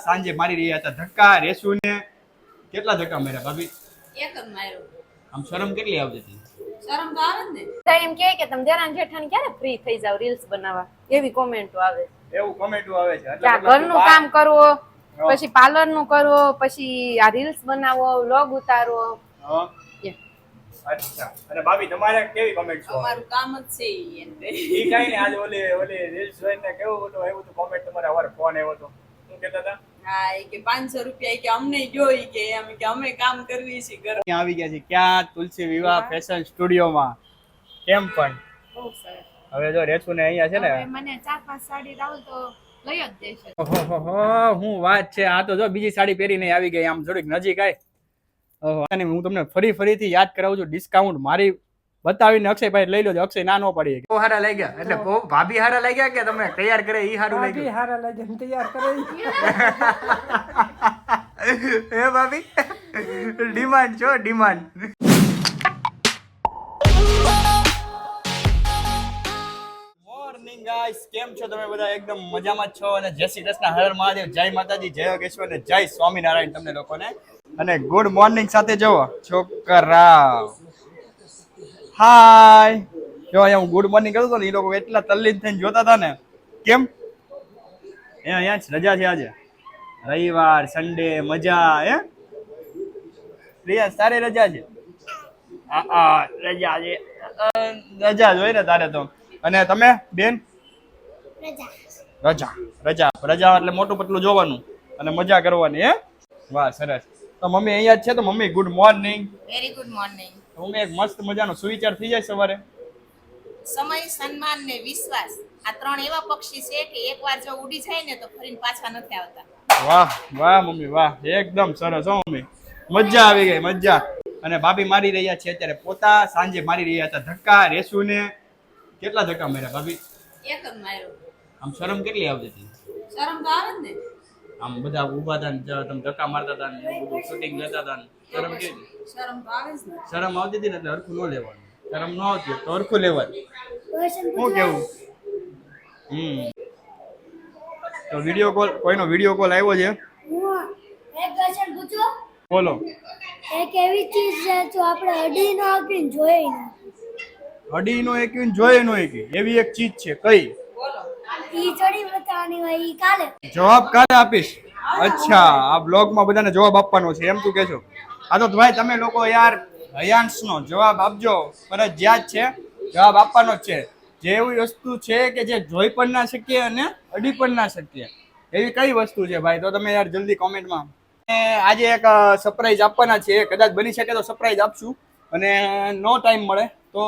સાંજે મારી રહ્યા હતા ધક્કા રેસુને કેટલા ધક્કા માર્યા ભાભી? એક જ માર્યો. આમ શરમ કેટલી આવતી હતી? શરમ તો આવે જ ને. તો એમ કે તમે દેરાન જેઠાણી ક્યારે ફ્રી થઈ જાવ રીલ્સ બનાવવા એવી કોમેન્ટો આવે. એવું કોમેન્ટો આવે છે એટલે ઘરનું કામ કરવો, પછી પાર્લર નું કરવો, પછી આ રીલ્સ બનાવો, વ્લોગ ઉતારો. અચ્છા. અને ભાભી તમારે કેવી કમેન્ટ છે? અમારું કામ જ છે ઈ કાઈ ને આજ ઓલે રીલ્સ જોઈને કેવું હતું આવ્યું હતું કોમેન્ટ તમારે અમારે ફોન આવ્યો હતો શું કહેતા હતા? હા એ કે 500 રૂપિયા કે અમને જોઈ કે અમે કામ કરવી છે ઘર. ક્યાં આવી ગયા છે? ક્યાં? તુલસી વિવાહ ફેશન સ્ટુડિયોમાં. કેમ પણ બહુ સરસ. હવે જો રેસુ ને અહીંયા છે ને મને 4-5 સાડી રાહુલ તો લઈ જ દેશે. ઓહો હું વાત છે. આ તો જો બીજી સાડી પહેરીને આવી ગઈ આમ થોડીક નજીક આય. ઓહો અને હું તમને ફરીથી યાદ કરાવું છું ડિસ્કાઉન્ટ મારી બતાવીને અક્ષયભાઈ લઈ લેજો. અક્ષય ના નો પડી બહુ હારા લાગ્યા. એટલે બહુ ભાભી હારા લાગ્યા કે તમે તૈયાર કરે ઈ હારું લાગ્યું? ભાભી હારા લાગ્યા તૈયાર કરે. હે ભાભી ડિમાન્ડ છો ડિમાન્ડ. મોર્નિંગ ગાઈસ, કેમ છો તમે બધા? એકદમ મજામાં જ છો અને જય શ્રી કૃષ્ણ, હર મહાદેવ, જય માતાજી, જય યોગેશ્વર અને જય સ્વામિનારાયણ તમને લોકોને. અને ગુડ મોર્નિંગ સાથે જુઓ છોકરા. હાય જો અહીંયા હું ગુડ મોર્નિંગ કરતો હતો ને એ લોકો એટલા તલ્લીન થઈને જોતા હતા ને. કેમ? અહીંયા જ રજા છે આજે, રવિવાર સન્ડે મજા. હે પ્રિયા તારે રજા છે? રજા છે. રજા જોઈ ને તારે તો. અને તમે બેન? રજા એટલે મોટું પતલું જોવાનું અને મજા કરવાની. હે વાહ સરસ. તો મમ્મી અહીંયા જ છે. તો mummy good morning. Very good morning. Mummy એક મસ્ત મજાનો સુવિચાર થઈ જાય સવારે. સમય, સન્માન ને વિશ્વાસ આ ત્રણ એવા પક્ષી છે કે એકવાર જો ઉડી જાય ને તો ફરીને પાછા નથી આવતા. વાહ વાહ મમ્મી વાહ, એકદમ સરસ હો મમ્મી, મજા આવી ગઈ મજા. અને ભાભી મારી રહ્યા છે અત્યારે પોતા. સાંજે મારી રહ્યા હતા ધક્કા રેસુને કેટલા ધક્કા માર્યા ભાભી? એક જ માર્યો. આમ શરમ કેટલી આવતી હતી? શરમ તો આવે જ ને. આમ બધા ઊભા હતા ને તમે ધક્કા મારતા હતા ને બધું શૂટિંગ લેતા હતા ને શરમ કેવી? શરમ તો આવે જ ને. શરમ આવતી હતી ને એટલે હરખું ન લેવાનું. શરમ ન આવતી તો હરખું લેવાનું. શું કેવું? તો વિડિયો કોલ, કોઈનો વિડિયો કોલ આવ્યો છે? એક ક્વેશ્ચન પૂછો. બોલો. એક એવી ચીજ છે જો આપણે અડી ન આપીને જોઈએ ન. અડીનો એકવીન જોયે નો એકી એવી એક ચીજ છે. કઈ? બોલો. ઈ ચડી બતાવવાની હોય ઈ કાલે. જવાબ કાલે આપીશ. અચ્છા, આ બ્લોગમાં બધાને જવાબ આપવાનો છે એમ તું કહે છો? હા તો ભાઈ તમે લોકો યાર હયાંશનો જવાબ આપજો. ફરજિયાત છે, જવાબ આપવાનો જ છે. જે એવી વસ્તુ છે કે જે જોઈ પણ ના શકીએ અને અડી પણ ના શકીએ એવી કઈ વસ્તુ છે ભાઈ? તો તમે યાર જલ્દી કોમેન્ટમાં. આજે એક સરપ્રાઈઝ આપવાના છે. કદાચ બની શકે તો સરપ્રાઈઝ આપશું અને નો ટાઈમ મળે તો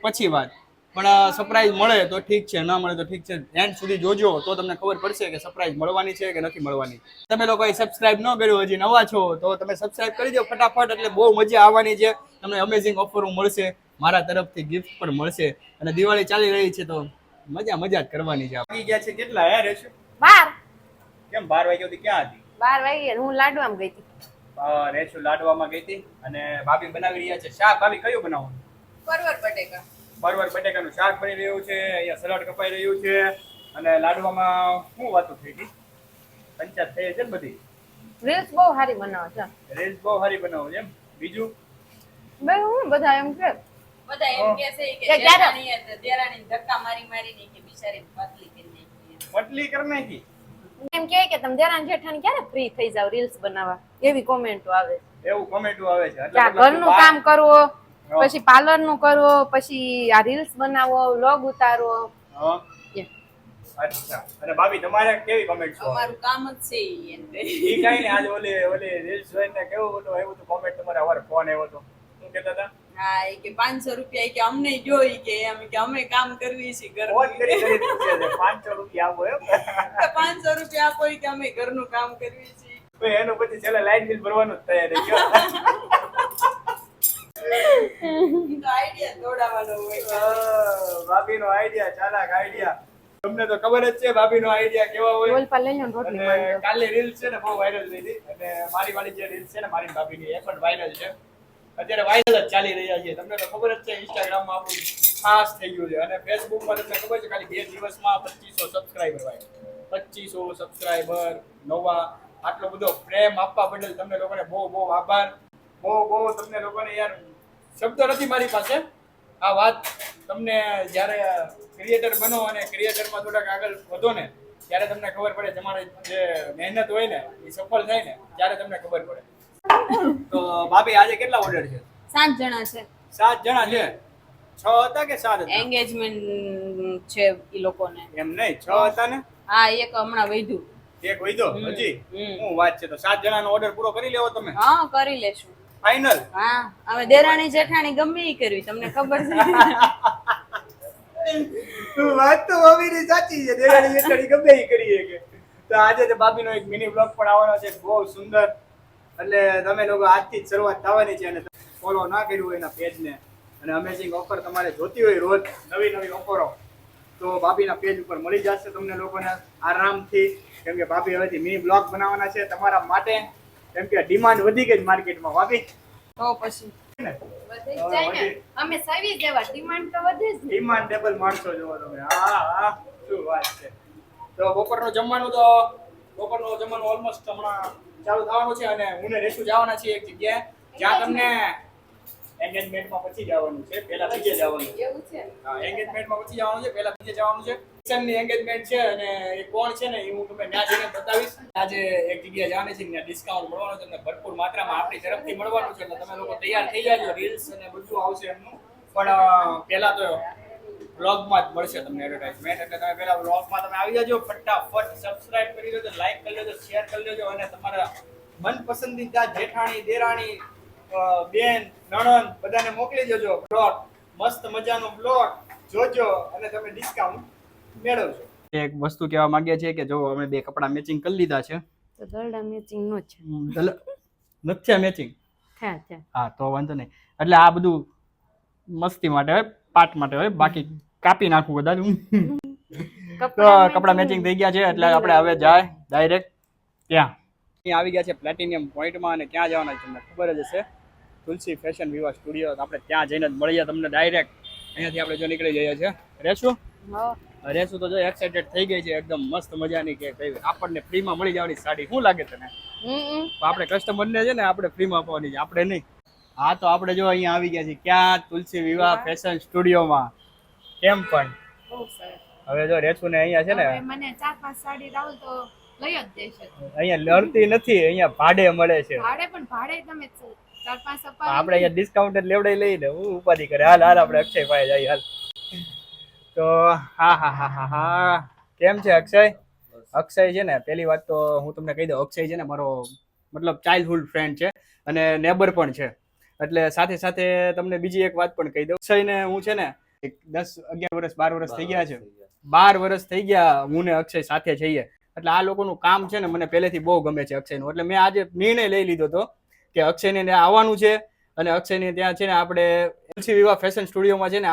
પછી વાત. પણ સરપ્રાઈઝ મળે તો ઠીક છે, ના મળે તો ઠીક છે. એન્ડ સુધી જોજો તો તમને ખબર પડશે કે સરપ્રાઈઝ મળવાની છે કે નથી મળવાની. તમે લોકોએ સબસ્ક્રાઇબ ન કર્યું, હજી નવા છો તો તમે સબસ્ક્રાઇબ કરી દો ફટાફટ. એટલે બહુ મજા આવવાની છે. તમને અમેઝિંગ ઓફરો મળશે, મારા તરફથી ગિફ્ટ પણ મળશે અને દિવાળી ચાલી રહી છે તો મજા જ કરવાની છે. આવી ગયા છે કેટલા યાર રહેશે? 12. કેમ 12 વાગ્યા સુધી ક્યાં હતી? 12 વાગે હું લાડવામાં ગઈ હતી. રેશુ લાડવામાં ગઈ હતી અને ભાભી બનાવી રહ્યા છે શાક. ભાભી કયું બનાવવાનું? પરવર બટેકા. પરવર બટેકાનું શાક બની રહ્યું છે. અહીંયા સલાડ કપાઈ રહ્યું છે અને લાડવામાં શું વાતો થઈ હતી? પંચાયત થઈ છે ને બધી. રીલ્સ બહુ સારી બનાવો છે. રીલ્સ બહુ સારી બનાવો છે એમ. બીજું બે હું બધા એમ કે બધા એમ કહે છે કે કે ક્યારે? દેરાણી ધક્કા મારી કે બિચારી પતલી કરી નાખી. પટલી કરી નાખી. એમ કે તમે દેરાન જેઠાણી ક્યારે ફ્રી થઈ જાવ રીલ્સ બનાવવા એવી કોમેન્ટો આવે. એવું કોમેન્ટો આવે છે. કે આ ઘરનું કામ કરવો, પછી પાર્લર નું કરવો, પછી આ રીલ્સ બનાવો, વ્લોગ ઉતારો. અચ્છા. અને ભાભી તમારે કેવી કમેન્ટ છે? અમારું કામ જ છે ઈ કાઈ ને આજ ઓલે રીલ્સ જોઈને કેવું બધું આવ્યું હતું કોમેન્ટ તમારે અમારે ફોન આવ્યો હતો શું કહેતા હતા? હા એ કે 500 રૂપિયા કે અમને જોઈ કે અમે કામ કરવી છે ઘર. ફોન કરી પૂછે છે 500 રૂપિયા આપો એમ? 500 રૂપિયા આપો કે અમે ઘરનું કામ કરવી છે. ભાઈ એનું પછી છેલ્લે લાઈટ બિલ ભરવાનું જ તૈયાર રહી ગયો. તો આઈડિયા દોડાવવાનો હોય. ભાભીનો આઈડિયા, ચાલાક આઈડિયા. તમને તો ખબર જ છે ભાભીનો આઈડિયા કેવા હોય. બોલ પર લઈ લો રોટલી અને માંડો. કાલે રીલ્સ છે ને બહુ વાયરલ થઈ હતી અને મારી વાળી જે રીલ્સ છે ને મારી ભાભીની એ પણ વાયરલ છે. અત્યારે વાયરલ જ ચાલી રહ્યા છે. તમને તો ખબર જ છે ઇન્સ્ટાગ્રામમાં આપણું ખાસ થઈ ગયું છે અને ફેસબુકમાં તમને ખબર છે ખાલી 2 દિવસમાં 2500 સબસ્ક્રાઇબર વાય. 2500 સબસ્ક્રાઇબર નવા આટલો બધો પ્રેમ આપવા બદલ તમને લોકોને બહુ બહુ આભાર. બહુ તમને લોકોને યાર શબ્દ નથી મારી પાસે. આ વાત તમને જ્યારે ક્રિએટર બનો અને ક્રિએટરમાં થોડાક આગળ વધો ને ત્યારે તમને ખબર પડે, તમારી જે મહેનત હોય ને એ સફળ થાય ને ત્યારે તમને ખબર પડે. તો ભાભી આજે કેટલા ઓર્ડર છે? 7 જણા છે. 7 જણા છે. 6 હતા કે 7 હતા? એન્ગેજમેન્ટ છે ઈ લોકોને. એમ નહીં, 6 હતા ને? હા, એક હમણાં વધ્યું. એક વૈધો હજી. શું વાત છે? તો 7 જણાનો ઓર્ડર પૂરો કરી લેવો તમે? હા, કરી લેશું. ફાઇનલ? હા, હવે દેરાણી જેઠાણી ગમે ઈ કરવી, તમને ખબર છે. વાત તો ભાભીની સાચી છે. દેરાણી જેઠાણી ગમે ઈ કરીએ કે. તો આજે તો ભાભીનો એક મિની બ્લોગ પણ આવવાનો છે, બહુ સુંદર. એટલે તમે લોકો આજથી જ શરૂઆત થવાની છે અને ફોલો ના કર્યું હોય એના પેજને અને અમેઝિંગ ઓફર તમારે જોતી હોય રોજ નવી ઓફરો તો ભાભીના પેજ ઉપર મળી જશે તમને લોકોને આરામથી. કેમ કે ભાભી હવેથી મિની બ્લોગ બનાવવાના છે તમારા માટે, કેમ કે ડિમાન્ડ વધી ગઈ માર્કેટમાં ભાભી. તો પછી વધી જ જાય ને. અમે સવી જેવા ડિમાન્ડ તો વધે જ ને. ડિમાન્ડેબલ માણસો જોવો તમે. હા શું વાત છે. તો બપોરનું જમવાનું ઓલમોસ્ટ હમણાં ચાલુ થવાનું છે અને હું ને રેશુ જવાના છીએ એક જગ્યાએ જ્યાં તમને એન્ગેજમેન્ટમાં પછી જવાનું છે, પહેલા બીજે જવાનું છે. એવું છે. હા, એન્ગેજમેન્ટમાં પછી જવાનું છે, પહેલા બીજે જવાનું છે. કિશનની એન્ગેજમેન્ટ છે અને એ કોણ છે ને એ હું તમને ત્યાં જઈને બતાવીશ. આજે એક જગ્યાએ જવાની છે, ત્યાં ડિસ્કાઉન્ટ મળવાનું છે, તમને ભરપૂર માત્રામાં આપણી તરફથી મળવાનું છે. એટલે તમે લોકો તૈયાર થઈ જાજો, રીલ્સ અને બધું આવશે એમનું. પણ પહેલા તો વ્લોગમાં જ મળશે તમને એડવર્ટાઇઝમેન્ટ. એટલે તમે પહેલા વ્લોગમાં તમે આવી જાજો, ફટાફટ સબસ્ક્રાઇબ કરી દેજો, લાઈક કરી લેજો, શેર કરી લેજો અને તમારા મનપસંદીદા જેઠાણી, દેરાણી, બેન, નણંદ બધાને મોકલી દેજો પ્લોટ. મસ્ત મજાનો પ્લોટ જોજો અને તમે ડિસ્કાઉન્ટ મેળવજો. એક વસ્તુ કહેવા માંગીએ છીએ કે જો અમે બે કપડા મેચિંગ કરી લીધા છે. તો દરડા મેચિંગ નો છે. નથી મેચિંગ. છે. હા, તો વાંધો નહીં. એટલે આ બધું મસ્તી માટે હોય, પાટ માટે હોય, બાકી કાપી નાખવું કદાચ. તો કપડા મેચિંગ થઈ ગયા છે એટલે આપણે હવે જાય ડાયરેક્ટ ત્યાં. અહીં આવી ગયા છે પ્લેટિનિયમ પોઈન્ટમાં અને ક્યાં જવાના છે તમને ખબર જ હશે, તુલસી ફેશન વિવા સ્ટુડિયો. આપણે ત્યાં જઈને જ મળીએ તમને ડાયરેક્ટ. અહીંયાથી આપણે જો નીકળી જઈએ છીએ. રેશું તો જો એક્સાઇટેડ થઈ ગઈ છે એકદમ મસ્ત મજાની કે કઈ આપણને ફ્રીમાં મળી જવાની સાડી. શું લાગે તને? આપણે કસ્ટમરને છે ને આપણે ફ્રીમાં આપવાની છે, આપણે નહીં. હા, તો આપણે જો અહીંયા આવી ગયા છીએ ક્યાં? તુલસી વિવાહ ફેશન સ્ટુડિયોમાં. કેમ પણ હવે જો રેછુ ને અહીંયા છે ને મને 4-5 સાડી રાહુલ તો લઈ જ દેશે. અહીંયા લડતી નથી, અહીંયા ભાડે મળે છે. ભાડે તમે 4-5 અપાવી. આપણે અહીંયા ડિસ્કાઉન્ટ જ લેવડાઈ લઈને હું ઉપાધિ કરે. હાલ આપણે અક્ષય ભાઈ જાય હાલ. તો હા કેમ છે અક્ષય? અક્ષય છે ને પહેલી વાત તો હું તમને કહી દઉં, અક્ષય છે ને મારો મતલબ ચાઇલ્ડહુડ ફ્રેન્ડ છે અને નેબર પણ છે. એટલે સાથે સાથે તમને બીજી એક વાત પણ કહી દઉં, અક્ષયને હું છે ને 10-11 વર્ષ 12 વર્ષ થઈ ગયા છે. 12 વર્ષ થઈ ગયા હું ને અક્ષય સાથે છીએ. એટલે આ લોકોનું કામ છે ને મને પહેલેથી બહુ ગમે છે અક્ષયનું. એટલે મેં આજે નિર્ણય લઈ લીધો હતો કે અક્ષયને ત્યાં આવવાનું છે અને અક્ષયને ત્યાં છે ને આપણે તુલસી વિવાહ ફેશન સ્ટુડિયોમાં છે ને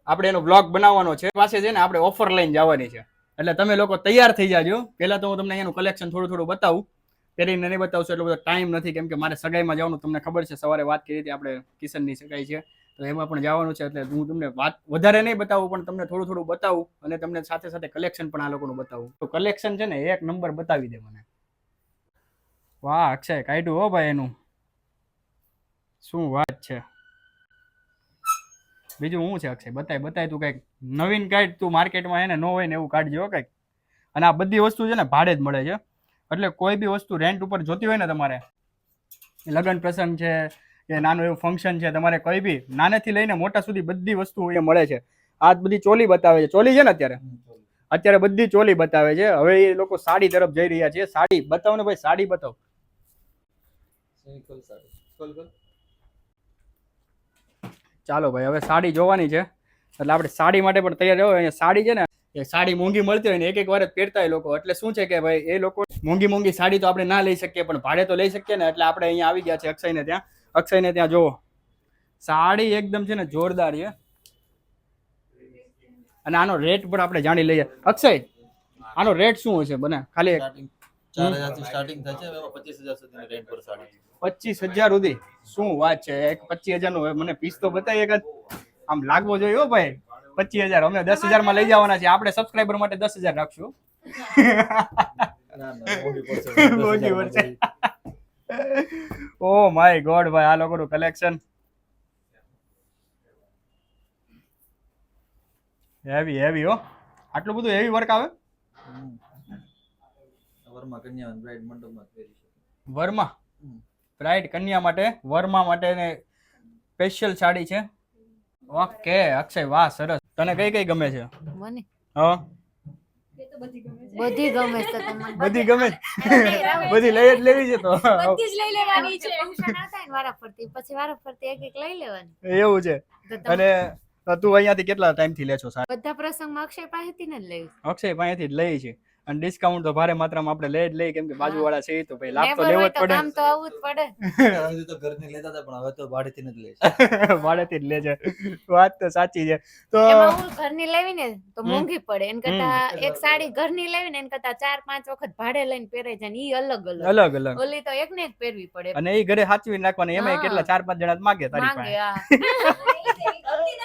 આપણે એનો બ્લોગ બનાવવાનો છે. પાસે છે ને આપણે ઓફર લઈને જવાની છે. એટલે તમે લોકો તૈયાર થઈ જાજો. પહેલા તો હું તમને અહીંયાનું કલેક્શન થોડું બતાવું. પહેરીને નહીં બતાવશું એટલો બધો ટાઈમ નથી, કેમ કે મારે સગાઈમાં જવાનું તમને ખબર છે. સવારે વાત કરી હતી આપણે કિશનની સગાઈ છે તો એમાં પણ જવાનું છે. એટલે હું તમને વાત વધારે નહીં બતાવું પણ તમને થોડું બતાવું અને તમને સાથે સાથે કલેક્શન પણ આ લોકોનું બતાવું. તો કલેક્શન છે ને એક નંબર બતાવી દે મને. વાહ અક્ષય, કાઢ્યું હો ભાઈ એનું. શું વાત છે. બીજું શું છે અક્ષય? બતાય તું કંઈક નવીન કાઢ. તું માર્કેટમાં એને ન હોય ને એવું કાઢજો કંઈક. અને આ બધી વસ્તુ છે ને ભાડે જ મળે છે. એટલે કોઈ બી વસ્તુ રેન્ટ ઉપર જોતી હોય ને તમારે, લગ્ન પ્રસંગ છે કે નાનું એવું ફંક્શન છે, તમારે કોઈ બી નાનેથી લઈને મોટા સુધી બધી વસ્તુ અહીંયા મળે છે. આ બધી ચોલી બતાવે છે. ચોલી છે ને અત્યારે બધી ચોલી બતાવે છે. હવે એ લોકો સાડી તરફ જઈ રહ્યા છે. સાડી બતાવો ને ભાઈ, સાડી બતાવો. ચાલો ભાઈ, હવે સાડી જોવાની છે એટલે આપણે સાડી માટે પણ તૈયાર રહ્યો. અહીંયા સાડી છે ને એ સાડી મોંઘી મળતી હોય ને એક વાર જ પહેરતા લોકો. એટલે શું છે કે ભાઈ એ લોકો મોંઘી સાડી તો આપણે ના લઈ શકીએ પણ ભાડે તો લઈ શકીએ ને. એટલે આપણે અહીંયા આવી ગયા છે અક્ષયને ત્યાં જોવો. સાડી એકદમ છે ને જોરદાર છે અને આનો રેટ પણ આપણે જાણી લઈએ. અક્ષય, આનો રેટ શું હશે? બને ખાલી 4000 થી સ્ટાર્ટિંગ થાય છે, એમાં 25000 સુધીની રેન્ટ પર સાડી. 25000 સુધી? શું વાત છે. એક 25000 નું મને પીસ તો બતાવી. એક આમ લાગવો જોઈએ હો ભાઈ. 25000 અમે 10000 માં લઈ જવાના છે. આપણે સબસ્ક્રાઇબર માટે 10000 રાખશું. મોંઘી પડશે. ઓ માય ગોડ ભાઈ, આ લોકોનું કલેક્શન હેવી હેવી હો. આટલું બધું હેવી વર્ક આવે વરમાં કન્યા બ્રાઇડ મંડપમાં પહેરી શકે. વરમાં બ્રાઇડ કન્યા માટે વરમાં માટે સ્પેશિયલ સાડી છે. ઓકે અક્ષય, વાહ સરસ. તને કઈ કઈ ગમે છે? મને હા બધી ગમે છે તમને. બધી ગમે છે? બધી લઈ જ લેવી છે તો બધી જ લઈ લેવાની છે. ફંક્શન આવતા હોય ને વારા ફરતી, પછી વારા ફરતી એક એક લઈ લેવાની. એવું છે. તો તમે અને તું અહીંયાથી કેટલા ટાઈમ થી લે છો સાડી? બધા પ્રસંગમાં અક્ષય પાસેથી ને જ લેવી. અક્ષય પાસેથી જ લઈ છે. અને ડિસ્કાઉન્ટ તો ભારે માત્રામાં આપણે લઈ જ લઈએ, કેમ કે બાજુવાળા છે ઈ તો ભાઈ લાભ તો Neighbor લેવો હોય જ તો પડે. કામ તો આવવું જ પડે. હજી તો ઘરની લેતા હતા પણ હવે તો ભાડેથી જ લે છે. ભાડેથી જ લે છે. વાત તો સાચી છે. તો એમાં હું ઘરની લેવી ને તો મોંઘી પડે, એન કરતા એક સાડી ઘરની લેવી ને એન કરતા 4-5 વખત ભાડે લઈને પહેરાઈ જાય ને ઈ અલગ અલગ. અલગ અલગ. ઓલી તો એક ને એક પહેરવી પડે. અને એ ઘરે સાચવી નાખવાની, એમાં હા. કેટલા 4-5 જણા જ માગે તારી માંગે પાસે.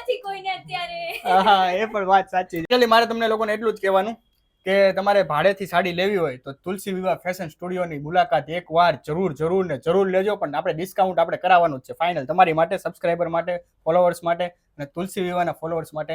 નથી કોઈને અત્યારે. હા એ પણ વાત સાચી છે. મારે તમને લોકોને એટલું જ કહેવાનું કે તમારે ભાડેથી સાડી લેવી હોય તો તુલસી વિવાહ ફેશન સ્ટુડિયોની મુલાકાત એકવાર જરૂર લેજો. પણ આપણે ડિસ્કાઉન્ટ આપણે કરાવવાનું જ છે ફાઇનલ, તમારી માટે, સબસ્ક્રાઇબર માટે, ફોલોવર્સ માટે અને તુલસી વિવાહના ફોલોવર્સ માટે,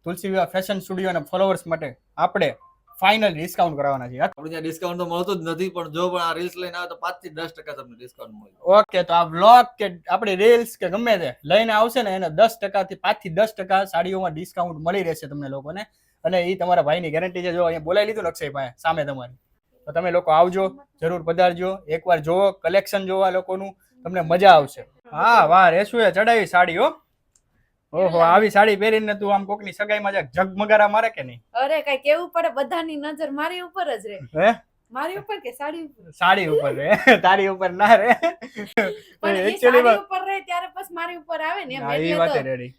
તુલસી વિવાહ ફેશન સ્ટુડિયોના ફોલોવર્સ માટે આપણે ફાઇનલ ડિસ્કાઉન્ટ કરાવવાના છે. આપણે ત્યાં ડિસ્કાઉન્ટ તો મળતું જ નથી, પણ જો પણ આ રીલ્સ લઈને આવે તો 5 થી 10% તમને ડિસ્કાઉન્ટ મળે. ઓકે, તો આ વ્લોગ કે આપણી રીલ્સ કે ગમે તે લઈને આવશે ને એને 10% થી 5 થી 10% સાડીઓમાં ડિસ્કાઉન્ટ મળી રહેશે તમને લોકોને. અને એ તમારા ભાઈની ગેરંટી છે. જો અહીંયા બોલાવી લીધું ને અક્ષયભાઈ સામે તમારી, તો તમે લોકો આવજો, જરૂર પધારજો, એકવાર જોવો, કલેક્શન જોવા લોકોનું, તમને મજા આવશે. હા વાહ, રેસુએ ચડાવી સાડી હો. ઓહો, આવી સાડી પહેરીને તું આમ કોકની સગાઈમાં ઝગમગારા મારે કે નહીં? અરે કઈ કેવું પડે, બધાની નજર મારી ઉપર જ રહે. હે? મારી ઉપર કે સાડી ઉપર? સાડી ઉપર રે, તારી ઉપર ના રે. પણ એ Actually સાડી ઉપર રહે ત્યારે પછી મારી ઉપર આવે ને એમ. હા, એ એટલે વાતે તો રેડી.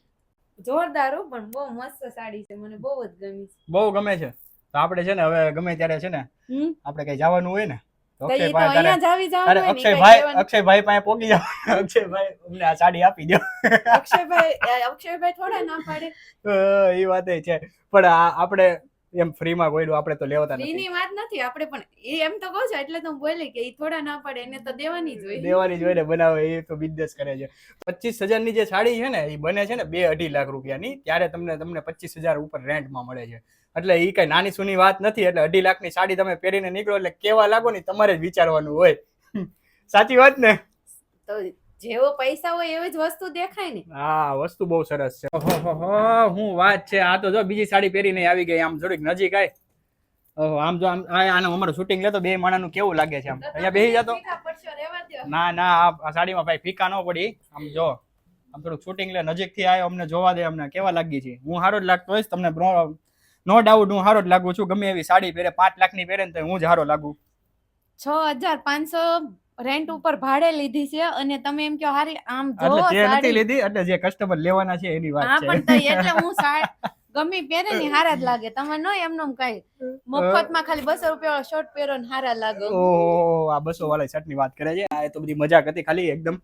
જોરદાર હો, પણ બહુ મસ્ત સાડી છે, મને બહુ જ ગમી છે. બહુ ગમે છે. તો આપણે છે ને હવે ગમે ત્યારે છે ને આપણે કઈ જવાનું હોય ને તો તો ઈ તો અક્ષયભાઈ અહીંયા જ આવી તારે જવાનું હોય ને, કઈ અક્ષયભાઈ પાસે પોગી જાવ. અક્ષયભાઈ અમને આ સાડી આપી દો. અક્ષયભાઈ થોડા ના પાડે. એ વાત છે. પણ આપણે એમ ફ્રીમાં કોઈનું આપણે તો લેવાતા નથી. ફ્રીની વાત નથી આપણે, પણ એ એમ તો કહું છું એટલે તો હું બોલી કે ઈ થોડા ના પાડે, એને તો દેવાની જ હોય. દેવાની જોઈને બનાવે, એ તો બિઝનેસ કરે છે. 25,000 ની જે સાડી છે ને એ બને છે ને 2-2.5 લાખ રૂપિયાની, ત્યારે તમને 25,000 ઉપર રેન્ટમાં મળે છે. એટલે એ કઈ નાની સૂની વાત નથી. એટલે 2.5 લાખની સાડી તમે પહેરીને નીકળો એટલે કેવા લાગો ને તમારે જ વિચારવાનું હોય. સાચી વાત ને? તો જેવો પૈસા હોય એવી જ વસ્તુ દેખાય ને. હા, વસ્તુ બહુ સરસ છે. ઓહો, હું વાત છે. આ તો જો બીજી સાડી પહેરીને આવી ગઈ, આમ થોડીક નજીક આય. ઓહો, આમ જો આમ આનું અમારું શૂટિંગ લેતો બે માણાનું કેવું લાગે છે આમ. અહીંયા બેસી જતો. ના આ સાડીમાં ભાઈ ફીકા ન પડી. આમ જો આમ થોડુંક શૂટિંગ લે, નજીકથી આવ્યો, અમને જોવા દે, અમને કેવા લાગી છે. હું સારો જ લાગતો હોઈશ તમને, નો ડાઉટ હું સારો જ લાગુ છું. ગમે એવી સાડી પહેરે 5 લાખની પહેરે ને તો હું જ સારો લાગુ. 6,500 રેન્ટ ઉપર ભાડે લીધી છે અને તમે એમ કહો હારી આમ જો એટલે તે નથી સાડી. લીધી, એટલે જે કસ્ટમર લેવાના છે એની હા વાત પણ છે. તઈ એટલે હું ગમી પહેરે ને હારા જ લાગે. તમે નો એમનેમ કઈ મફતમાં ખાલી 200 રૂપિયા શર્ટ પહેરો ને હારા લાગો. ઓહો, આ 200 વાળી શર્ટની વાત કરે છે. આ તો બધી મજાક હતી ખાલી એકદમ.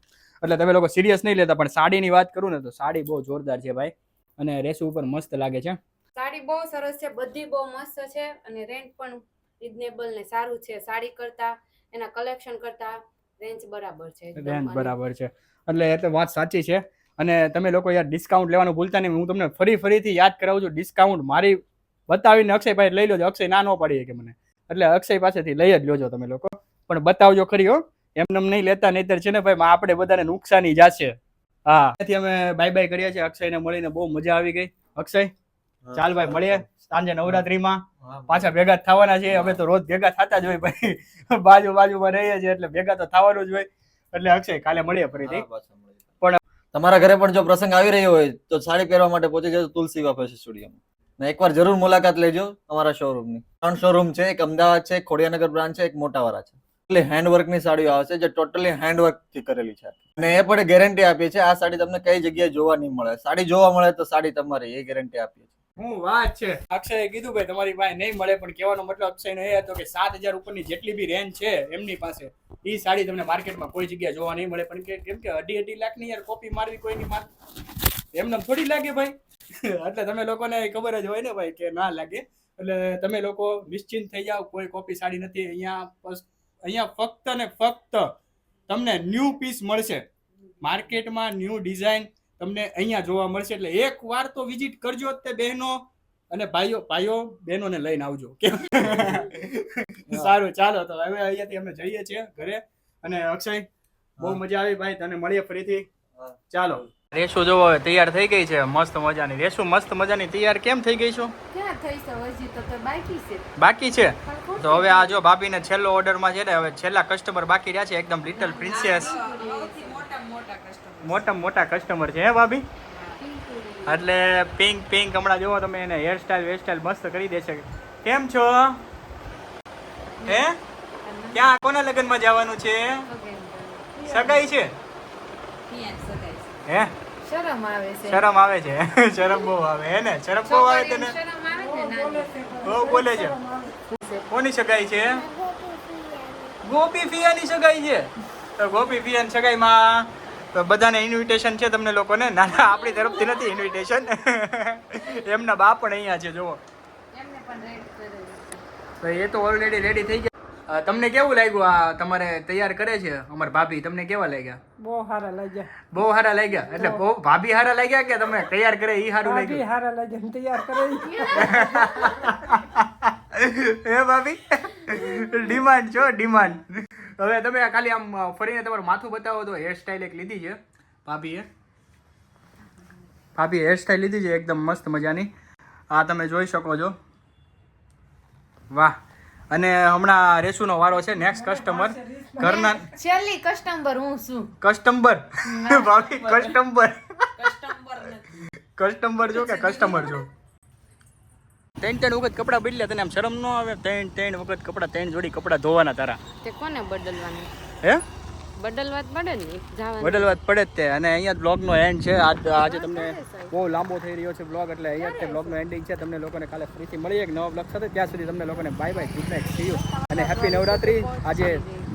એટલે તમે લોકો સિરિયસ નહીં લેતા. પણ સાડીની વાત કરું ને તો સાડી બહુ જોરદાર છે ભાઈ, અને રેસુ ઉપર મસ્ત લાગે છે. સાડી બહુ સરસ છે, બધી બહુ મસ્ત છે અને રેન્ટ પણ રીઝનેબલ ને સારું છે. સાડી કરતા એના કલેક્શન કરતા રેન્જ બરાબર છે. રેન્જ બરાબર છે. એટલે એ તો વાત સાચી છે. અને તમે લોકો યાર ડિસ્કાઉન્ટ લેવાનું ભૂલતા નહીં. હું તમને ફરીથી યાદ કરાવું છું, ડિસ્કાઉન્ટ મારી બતાવીને અક્ષયભાઈ લઈ લેજો. અક્ષય ના ન પાડી કે મને, એટલે અક્ષય પાસેથી લઈ જ લેજો તમે લોકો. પણ બતાવજો ખરી હો, એમને નહીં લેતા, નહીતર છે ને ભાઈ આપણે બધાને નુકસાની જશે. હા, તેથી અમે બાય બાય કરીએ છીએ. અક્ષયને મળીને બહુ મજા આવી ગઈ. અક્ષય ચાલ ભાઈ મળીએ સાંજે નવરાત્રીમાં, પાછા ભેગા થવાના છે. અમે તો રોજ ભેગા થતા જ હોય ભાઈ, બાજુમાં રહીએ છીએ એટલે ભેગા તો થવાનું જ હોય. એટલે અક્ષય કાલે મળીએ ફરીથી. પણ તમારા ઘરે પણ જો પ્રસંગ આવી રહ્યો હોય તો સાડી પહેરવા માટે પહોંચી જજો તુલસી વિવાહ ફેશન સ્ટુડિયોમાં. ને એકવાર જરૂર મુલાકાત લેજો અમારા શોરૂમની. 3 શોરૂમ છે, એક અમદાવાદ છે, એક ખોડિયાનગર બ્રાન્ચ છે, એક મોટાવાળા છે. એટલે હેન્ડવર્કની સાડીઓ આવશે જે ટોટલી હેન્ડવર્કથી કરેલી છે. અને એ પણ ગેરંટી આપીએ છીએ આ સાડી તમને કઈ જગ્યાએ જોવા નહીં મળે. સાડી જોવા મળે તો સાડી તમારી, એ ગેરંટી આપીએ છીએ. હું વાત છે. અક્ષયે કીધું ભાઈ તમારી પાસે નહીં મળે, પણ કહેવાનો મતલબ અક્ષયનો એ હતો કે 7,000 ઉપરની જેટલી બી રેન્જ છે એમની પાસે, એ સાડી તમને માર્કેટમાં કોઈ જગ્યાએ જોવા નહીં મળે. પણ કેમ કે 2.5 લાખની યાર કોપી મારવી કોઈની એમને થોડી લાગે ભાઈ. એટલે તમે લોકોને ખબર જ હોય ને ભાઈ કે ના લાગે. એટલે તમે લોકો નિશ્ચિંત થઈ જાઓ, કોઈ કોપી સાડી નથી અહીંયા ફક્ત ને ફક્ત તમને ન્યૂ પીસ મળશે. માર્કેટમાં ન્યૂ ડિઝાઇન તમને અહીંયા જોવા મળશે. એટલે એક વાર તો વિઝિટ કરજો તે બહેનો અને ભાઈઓ બહેનોને લઈને આવજો. સારું, ચાલો તો હવે અહીંયાથી અમે જઈએ છીએ ઘરે. અને અક્ષય, બહુ મજા આવી ભાઈ, તને મળીએ ફરીથી. ચાલો. રેશુ જો તૈયાર થઈ ગઈ છે મસ્ત મજાની. રેશુ મસ્ત મજાની તૈયાર કેમ થઈ ગઈ છો? ક્યાં થઈ છે હજી તો બાકી છે. બાકી છે તો હવે આ જો ભાભીને છેલ્લો ઓર્ડરમાં છે ને, હવે છેલ્લા કસ્ટમર બાકી રહ્યા છે. એકદમ લિટલ પ્રિન્સેસ, મોટા કસ્ટમર છે હે ભાભી. એટલે પિંક હમણાં જોવો તમે એને હેરસ્ટાઈલ મસ્ત કરી દેશે. કેમ છો? હે ક્યાં કોના લગ્નમાં જવાનું છે? સગાઈ છે હે? શરમ આવે છે. શરમ આવે છે. શરમ બહુ આવે હે ને? શરમ બહુ આવે તને? શરમ આવે ને નાની. બહુ બોલે છે. કોની સગાઈ છે? ગોપી ફિયાની સગાઈ છે. તો ગોપી ફિયાની સગાઈમાં તો બધાને ઇન્વિટેશન છે તમને લોકોને. ના આપણી તરફથી નથી ઇન્વિટેશન. એમના બાપ પણ અહીંયા છે જુઓ. એમને પણ રેડી કરેલું છે. તો એ તો ઓલરેડી રેડી થઈ ગયા. તમને કેવું લાગ્યું આ તમારે તૈયાર કરે છે અમાર ભાભી? તમને કેવા લાગ્યા? બહુ સારા લાગ્યા. બહુ સારા લાગ્યા. એટલે બહુ ભાભી સારા લાગ્યા કે તમે તૈયાર કરે ઈ સારું લાગ્યું? સારા લાગ્યા ને તૈયાર કરે. હે ભાભી, ડિમાન્ડ છો ડિમાન્ડ. હવે તમે ખાલી આમ ફરીને તમારું માથું બતાવો તો હેરસ્ટાઈલ એક લીધી છે ભાભીએ હેરસ્ટાઈલ લીધી છે એકદમ મસ્ત મજાની. આ તમે જોઈ શકો છો. વાહ. અને હમણાં રેશુનો વારો છે. નેક્સ્ટ કસ્ટમર ઘરના છેલ્લી કસ્ટમર હું છું. કસ્ટમર ભાભી, કસ્ટમર જો કે કસ્ટમર જો. 3 વખત કપડાં બદલ્યા, તને આમ શરમ ન આવે? 3 વખત કપડાં, 3 જોડી કપડાં ધોવાના તારા. તે કોને બદલવાનું? હે બદલવા જ પડે ને, જવાનું. બદલવા જ પડે જ તે. અને અહીંયા બ્લોગનો એન્ડ છે. આજે તમને બહુ લાંબો થઈ રહ્યો છે બ્લોગ, એટલે અહીંયા જ બ્લોગનો એન્ડિંગ છે. તમને લોકોને કાલે ફરીથી મળીએ એક નવા બ્લોગ સાથે. ત્યાં સુધી તમને લોકોને bye bye, good night, C you અને હેપી નવરાત્રી. આજે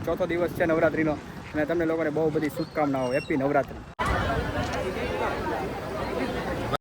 4થો દિવસ છે નવરાત્રીનો અને તમને લોકોને બહુ બધી શુભકામનાઓ. હેપી નવરાત્રી.